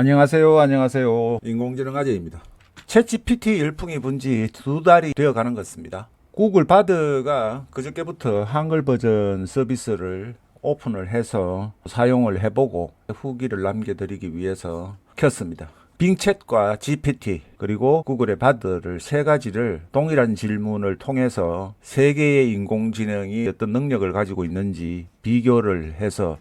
안녕하세요. 인공지능 아재입니다. 챗GPT 열풍이 분지 2달이 되어 가는 것 같습니다. 구글 바드가 그저께부터 한글 버전 서비스를 오픈을 해서 사용을 해보고 후기를 남겨드리기 위해서 켰습니다. 빙챗과 GPT 그리고 구글의 바드를 세 가지를 동일한 질문을 통해서 세 개의 인공지능이 어떤 능력을 가지고 있는지 비교를 해서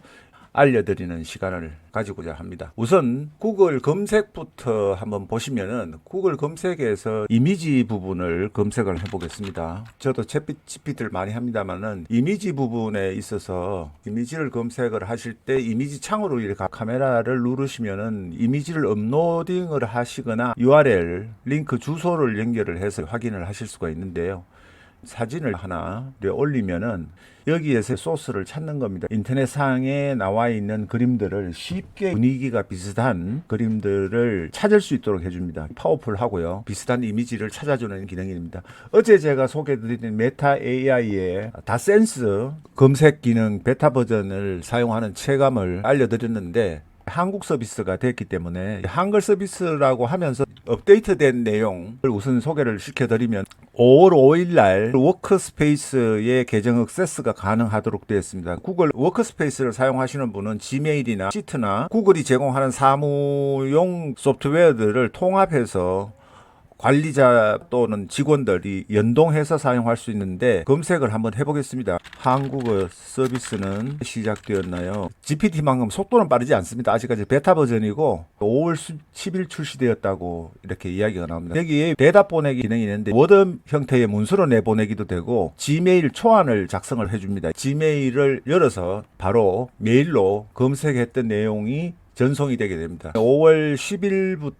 알려드리는 시간을 가지고자 합니다. 우선 구글 검색부터 한번 보시면은 구글 검색에서 이미지 부분을 검색을 해보겠습니다. 저도 챗GPT를 많이 합니다만은 이미지 부분에 있어서 이미지를 검색을 하실 때 이미지 창으로 이렇게 카메라를 누르시면은 이미지를 업로딩을 하시거나 URL 링크 주소를 연결을 해서 확인을 하실 수가 있는데요. 사진을 하나 올리면은 여기에서 소스를 찾는 겁니다. 인터넷상에 나와 있는 그림들을 쉽게 분위기가 비슷한 그림들을 찾을 수 있도록 해줍니다. 파워풀하고요. 비슷한 이미지를 찾아주는 기능입니다. 어제 제가 소개해드린 메타 AI의 다센스 검색 기능 베타 버전을 사용하는 체감을 알려드렸는데 한국 서비스가 됐기 때문에 한글 서비스라고 하면서 업데이트된 내용을 우선 소개를 시켜드리면 5월 5일 날 워크스페이스의 계정 액세스가 가능하도록 되어 있습니다. 구글 워크스페이스를 사용하시는 분은 지메일이나 시트나 구글이 제공하는 사무용 소프트웨어들을 통합해서 관리자 또는 직원들이 연동해서 사용할 수 있는데 검색을 한번 해보겠습니다. 한국어 서비스는 시작되었나요? GPT만큼 속도는 빠르지 않습니다. 아직까지 베타 버전이고 5월 10일 출시되었다고 이렇게 이야기가 나옵니다. 여기에 대답 보내기 기능이 있는데 워드 형태의 문서로 내보내기도 되고 지메일 초안을 작성을 해줍니다. 지메일을 열어서 바로 메일로 검색했던 내용이 전송이 되게 됩니다. 5월 10일부터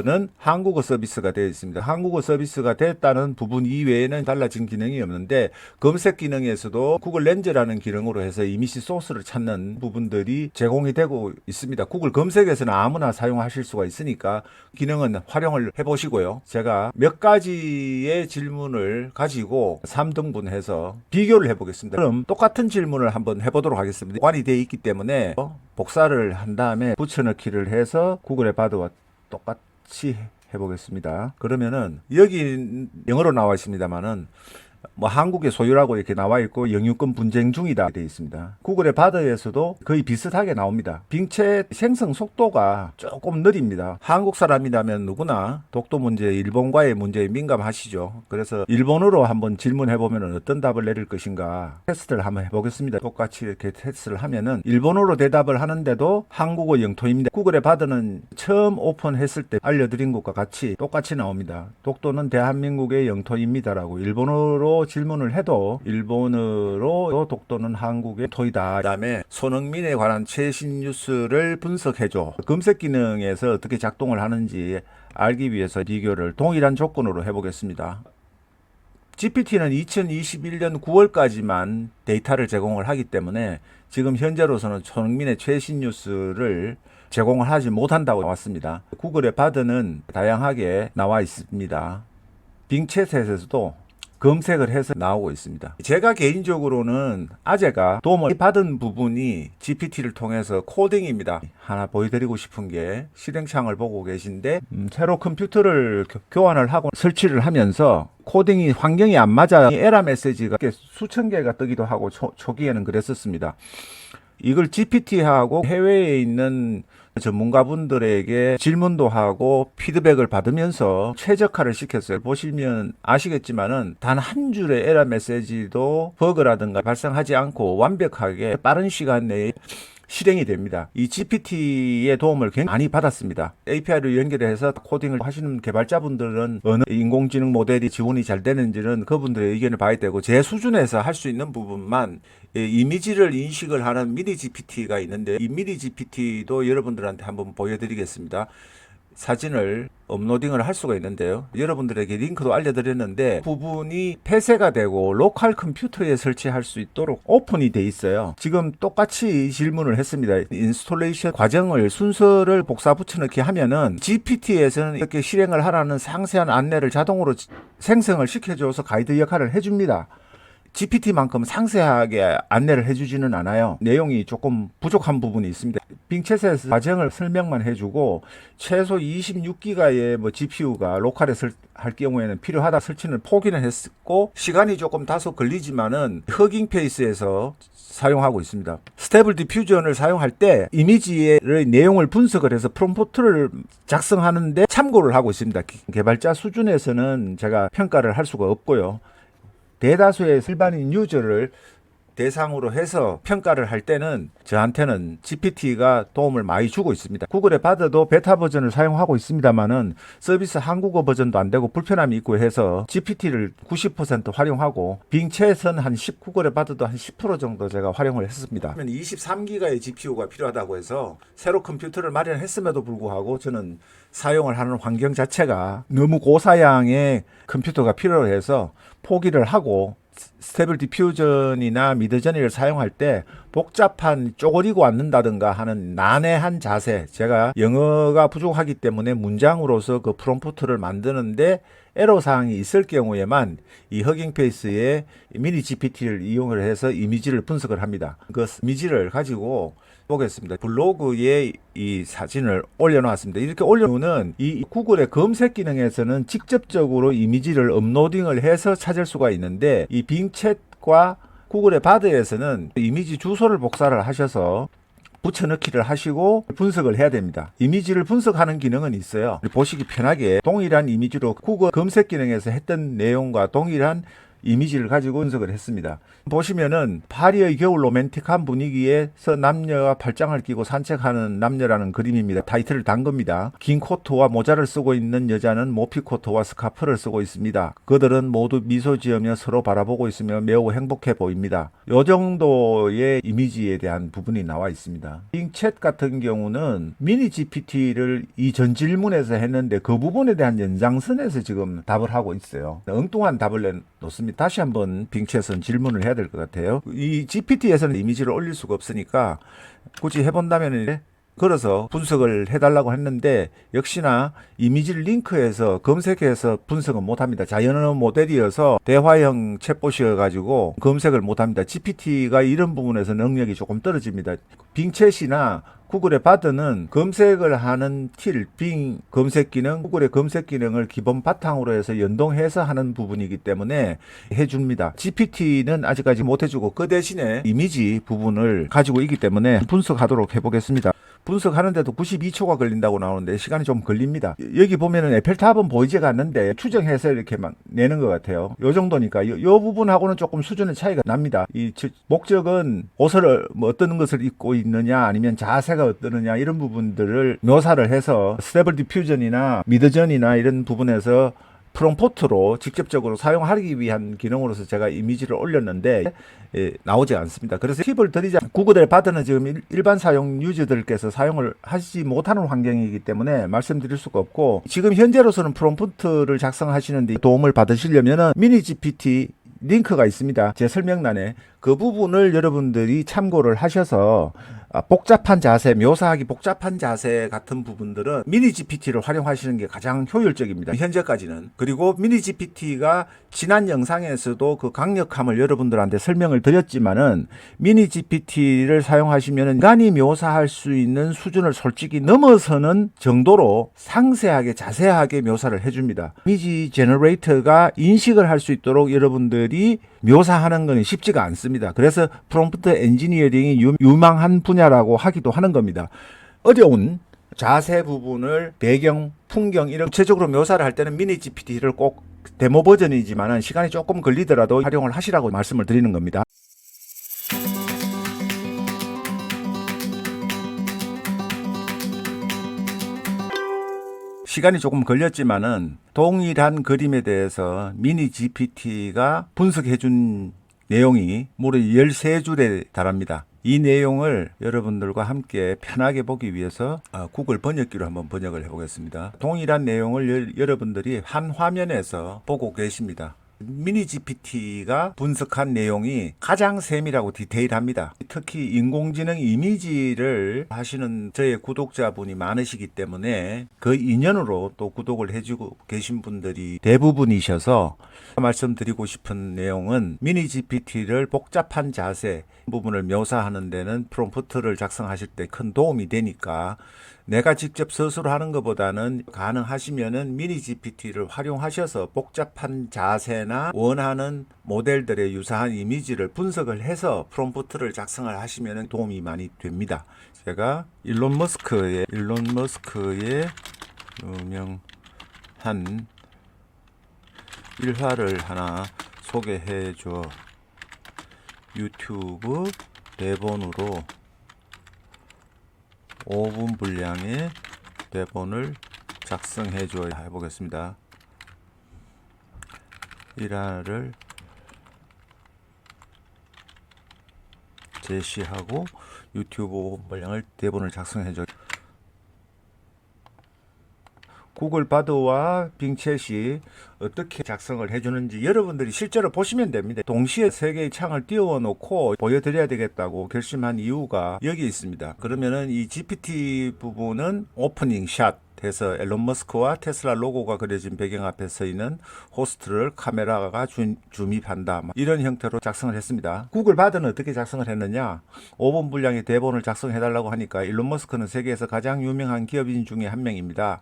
는 한국어 서비스가 되어 있습니다. 한국어 서비스가 됐다는 부분 이외에는 달라진 기능이 없는데 검색 기능에서도 구글 렌즈라는 기능으로 해서 이미지 소스를 찾는 부분들이 제공이 되고 있습니다. 구글 검색에서는 아무나 사용하실 수가 있으니까 기능은 활용을 해보시고요. 제가 몇 가지의 질문을 가지고 3등분해서 비교를 해보겠습니다. 그럼 똑같은 질문을 한번 해보도록 하겠습니다. 관이 되어 있기 때문에 복사를 한 다음에 붙여넣기를 해서 구글의 바드와 똑같이 해보겠습니다. 그러면은 여기 영어로 나와 있습니다만은 뭐 한국의 소유라고 이렇게 나와 있고 영유권 분쟁 중이다 되어 있습니다. 구글의 바드에서도 거의 비슷하게 나옵니다. 빙챗 생성 속도가 조금 느립니다. 한국 사람이라면 누구나 독도 문제, 일본과의 문제에 민감하시죠. 그래서 일본어로 한번 질문해 보면 어떤 답을 내릴 것인가 테스트를 한번 해보겠습니다. 똑같이 이렇게 테스트를 하면은 일본어로 대답을 하는데도 한국어 영토입니다. 구글의 바드는 처음 오픈했을 때 알려드린 것과 같이 똑같이 나옵니다. 독도는 대한민국의 영토입니다라고 일본어로 질문을 해도 일본어로 독도는 한국의 토이다. 그다음에 손흥민에 관한 최신 뉴스를 분석해줘. 검색 기능에서 어떻게 작동을 하는지 알기 위해서 비교를 동일한 조건으로 해보겠습니다. GPT는 2021년 9월까지만 데이터를 제공을 하기 때문에 지금 현재로서는 손흥민의 최신 뉴스를 제공을 하지 못한다고 나왔습니다. 구글의 바드는 다양하게 나와 있습니다. 빙챗에서도 검색을 해서 나오고 있습니다. 제가 개인적으로는 아재가 도움을 받은 부분이 GPT를 통해서 코딩입니다. 하나 보여드리고 싶은 게 실행창을 보고 계신데 새로 컴퓨터를 교환을 하고 설치를 하면서 코딩이 환경이 안 맞아 에러 메시지가 수천 개가 뜨기도 하고 초기에는 그랬었습니다. 이걸 GPT하고 해외에 있는 전문가분들에게 질문도 하고 피드백을 받으면서 최적화를 시켰어요. 보시면 아시겠지만은 단 한 줄의 에러 메시지도 버그라든가 발생하지 않고 완벽하게 빠른 시간 내에 실행이 됩니다. 이 GPT의 도움을 굉장히 많이 받았습니다. API를 연결해서 코딩을 하시는 개발자분들은 어느 인공지능 모델이 지원이 잘 되는지는 그분들의 의견을 봐야 되고 제 수준에서 할 수 있는 부분만 이미지를 인식을 하는 미니 GPT가 있는데 이 미니 GPT도 여러분들한테 한번 보여드리겠습니다. 사진을 업로딩을 할 수가 있는데요. 여러분들에게 링크도 알려드렸는데 부분이 폐쇄가 되고 로컬 컴퓨터에 설치할 수 있도록 오픈이 돼 있어요. 지금 똑같이 질문을 했습니다. 인스톨레이션 과정을 순서를 복사 붙여넣기 하면은 GPT에서는 이렇게 실행을 하라는 상세한 안내를 자동으로 생성을 시켜줘서 가이드 역할을 해줍니다. GPT만큼 상세하게 안내를 해주지는 않아요. 내용이 조금 부족한 부분이 있습니다. 빙챗에서 과정을 설명만 해주고 최소 26기가의 GPU가 로컬에 할 경우에는 필요하다 설치는 포기는 했고 시간이 조금 다소 걸리지만은 허깅 페이스에서 사용하고 있습니다. 스테이블 디퓨전을 사용할 때 이미지의 내용을 분석을 해서 프롬프트를 작성하는데 참고를 하고 있습니다. 개발자 수준에서는 제가 평가를 할 수가 없고요. 대다수의 일반인 유저를 대상으로 해서 평가를 할 때는 저한테는 GPT가 도움을 많이 주고 있습니다. 구글의 바드도 베타 버전을 사용하고 있습니다만은 서비스 한국어 버전도 안 되고 불편함이 있고 해서 GPT를 90% 활용하고 빙챗은 한 10, 구글의 바드도 한 10% 정도 제가 활용을 했습니다. 23기가의 GPU가 필요하다고 해서 새로 컴퓨터를 마련했음에도 불구하고 저는 사용을 하는 환경 자체가 너무 고사양의 컴퓨터가 필요해서 포기를 하고 스테이블 디퓨전이나 미드저니를 사용할 때 복잡한 쪼그리고 앉는다든가 하는 난해한 자세, 제가 영어가 부족하기 때문에 문장으로서 그 프롬프트를 만드는데 애로사항이 있을 경우에만 이 허깅 페이스의 미니 GPT를 이용을 해서 이미지를 분석을 합니다. 그 이미지를 가지고 보겠습니다. 블로그에 이 사진을 올려놨습니다. 이렇게 올려놓는 이 구글의 검색 기능에서는 직접적으로 이미지를 업로딩을 해서 찾을 수가 있는데 이 빙챗과 구글의 바드에서는 이미지 주소를 복사를 하셔서 붙여넣기를 하시고 분석을 해야 됩니다. 이미지를 분석하는 기능은 있어요. 보시기 편하게 동일한 이미지로 구글 검색 기능에서 했던 내용과 동일한 이미지를 가지고 분석을 했습니다. 보시면은 파리의 겨울 로맨틱한 분위기에서 남녀가 팔짱을 끼고 산책하는 남녀라는 그림입니다. 타이틀을 단 겁니다. 긴 코트와 모자를 쓰고 있는 여자는 모피 코트와 스카프를 쓰고 있습니다. 그들은 모두 미소 지으며 서로 바라보고 있으며 매우 행복해 보입니다. 이 정도의 이미지에 대한 부분이 나와 있습니다. 빙챗 같은 경우는 미니 GPT를 이 전 질문에서 했는데 그 부분에 대한 연장선에서 지금 답을 하고 있어요. 엉뚱한 답을 내놓습니다. 다시 한번 빙챗은 질문을 해야 될 것 같아요. 이 GPT에서는 이미지를 올릴 수가 없으니까 굳이 해본다면 걸어서 분석을 해달라고 했는데 역시나 이미지를 링크해서 검색해서 분석은 못합니다. 자연어 모델이어서 대화형 챗봇이어 가지고 검색을 못합니다. GPT가 이런 부분에서 능력이 조금 떨어집니다. 빙챗이나 구글의 바드는 검색을 하는 빙 검색 기능, 구글의 검색 기능을 기본 바탕으로 해서 연동해서 하는 부분이기 때문에 해줍니다. GPT는 아직까지 못해주고 그 대신에 이미지 부분을 가지고 있기 때문에 분석하도록 해보겠습니다. 분석하는데도 92초가 걸린다고 나오는데 시간이 좀 걸립니다. 여기 보면은 에펠탑은 보이지가 않는데 추정해서 이렇게 막 내는 것 같아요. 요 정도니까 이 부분하고는 조금 수준의 차이가 납니다. 이 목적은 옷을 어떤 것을 입고 있느냐 아니면 자세가 어떠느냐 이런 부분들을 묘사를 해서 스테이블 디퓨전이나 미드전이나 이런 부분에서 프롬프트로 직접적으로 사용하기 위한 기능으로서 제가 이미지를 올렸는데 나오지 않습니다. 그래서 팁을 드리자 구글의 바드는 지금 일반 사용 유저들께서 사용을 하지 못하는 환경이기 때문에 말씀드릴 수가 없고 지금 현재로서는 프롬프트를 작성하시는데 도움을 받으시려면 미니 GPT 링크가 있습니다. 제 설명란에 그 부분을 여러분들이 참고를 하셔서 복잡한 자세, 묘사하기 복잡한 자세 같은 부분들은 미니 GPT를 활용하시는 게 가장 효율적입니다. 현재까지는. 그리고 미니 GPT가 지난 영상에서도 그 강력함을 여러분들한테 설명을 드렸지만은 미니 GPT를 사용하시면 인간이 묘사할 수 있는 수준을 솔직히 넘어서는 정도로 상세하게 자세하게 묘사를 해줍니다. 이미지 제너레이터가 인식을 할 수 있도록 여러분들이 묘사하는 건 쉽지가 않습니다. 그래서 프롬프트 엔지니어링이 유망한 분야라고 하기도 하는 겁니다. 어려운 자세 부분을 배경, 풍경 이런 구체적으로 묘사를 할 때는 미니 GPT를 꼭 데모 버전이지만 시간이 조금 걸리더라도 활용을 하시라고 말씀을 드리는 겁니다. 시간이 조금 걸렸지만은 동일한 그림에 대해서 미니 GPT가 분석해 준 내용이 무려 13줄에 달합니다. 이 내용을 여러분들과 함께 편하게 보기 위해서 구글 번역기로 한번 번역을 해 보겠습니다. 동일한 내용을 여러분들이 한 화면에서 보고 계십니다. 미니 GPT가 분석한 내용이 가장 세밀하고 디테일합니다. 특히 인공지능 이미지를 하시는 저의 구독자분이 많으시기 때문에 그 인연으로 또 구독을 해주고 계신 분들이 대부분이셔서 말씀드리고 싶은 내용은 미니 GPT를 복잡한 자세 부분을 묘사하는 데는 프롬프트를 작성하실 때 큰 도움이 되니까 내가 직접 스스로 하는 것보다는 가능하시면은 미니 GPT를 활용하셔서 복잡한 자세나 원하는 모델들의 유사한 이미지를 분석을 해서 프롬프트를 작성을 하시면 도움이 많이 됩니다. 제가 일론 머스크의 유명한 일화를 하나 소개해줘. 유튜브 대본으로 5분 분량의 대본을 작성해줘 해보겠습니다. 일화를 제시하고 유튜브 5분 분량을 대본을 작성해줘. 구글 바드와 빙챗이 어떻게 작성을 해주는지 여러분들이 실제로 보시면 됩니다. 동시에 세 개의 창을 띄워 놓고 보여드려야 되겠다고 결심한 이유가 여기 있습니다. 그러면은 이 GPT 부분은 오프닝 샷 해서 앨런 머스크와 테슬라 로고가 그려진 배경 앞에 서 있는 호스트를 카메라가 줌입한다. 이런 형태로 작성을 했습니다. 구글 바드는 어떻게 작성을 했느냐? 5분 분량의 대본을 작성해달라고 하니까 일론 머스크는 세계에서 가장 유명한 기업인 중에 한 명입니다.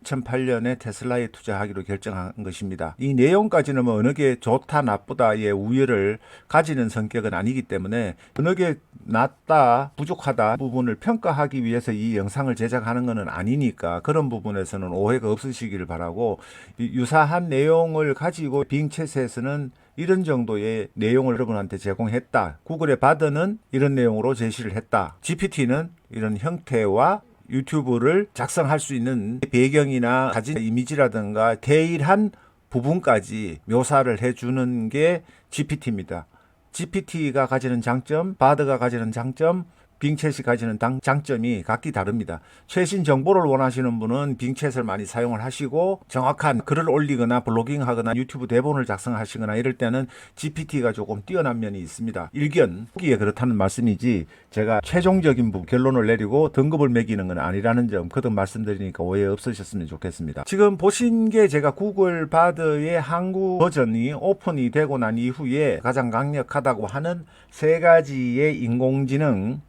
2008년에 테슬라에 투자하기로 결정한 것입니다. 이 내용까지는 뭐 어느 게 좋다 나쁘다의 우열을 가지는 성격은 아니기 때문에 어느 게 낫다 부족하다 부분을 평가하기 위해서 이 영상을 제작하는 것은 아니니까 그런 부분에서는 오해가 없으시기를 바라고, 유사한 내용을 가지고 빙챗에서는 이런 정도의 내용을 여러분한테 제공했다. 구글의 바드는 이런 내용으로 제시를 했다. GPT는 이런 형태와 유튜브를 작성할 수 있는 배경이나 가진 이미지라든가 디테일한 부분까지 묘사를 해주는 게 GPT입니다. GPT가 가지는 장점, 바드가 가지는 장점, 빙챗이 가지는 장점이 각기 다릅니다. 최신 정보를 원하시는 분은 빙챗을 많이 사용을 하시고, 정확한 글을 올리거나 블로깅하거나 유튜브 대본을 작성하시거나 이럴 때는 GPT가 조금 뛰어난 면이 있습니다. 일견기에 그렇다는 말씀이지 제가 최종적인 결론을 내리고 등급을 매기는 건 아니라는 점 거듭 말씀드리니까 오해 없으셨으면 좋겠습니다. 지금 보신 게 제가 구글 바드의 한국 버전이 오픈이 되고 난 이후에 가장 강력하다고 하는 세 가지의 인공지능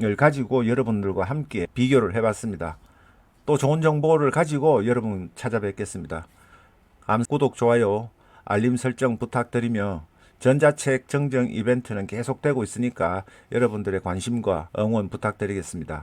을 가지고 여러분들과 함께 비교를 해봤습니다. 또 좋은 정보를 가지고 여러분 찾아뵙겠습니다. 구독, 좋아요, 알림 설정 부탁드리며 전자책 정정 이벤트는 계속되고 있으니까 여러분들의 관심과 응원 부탁드리겠습니다.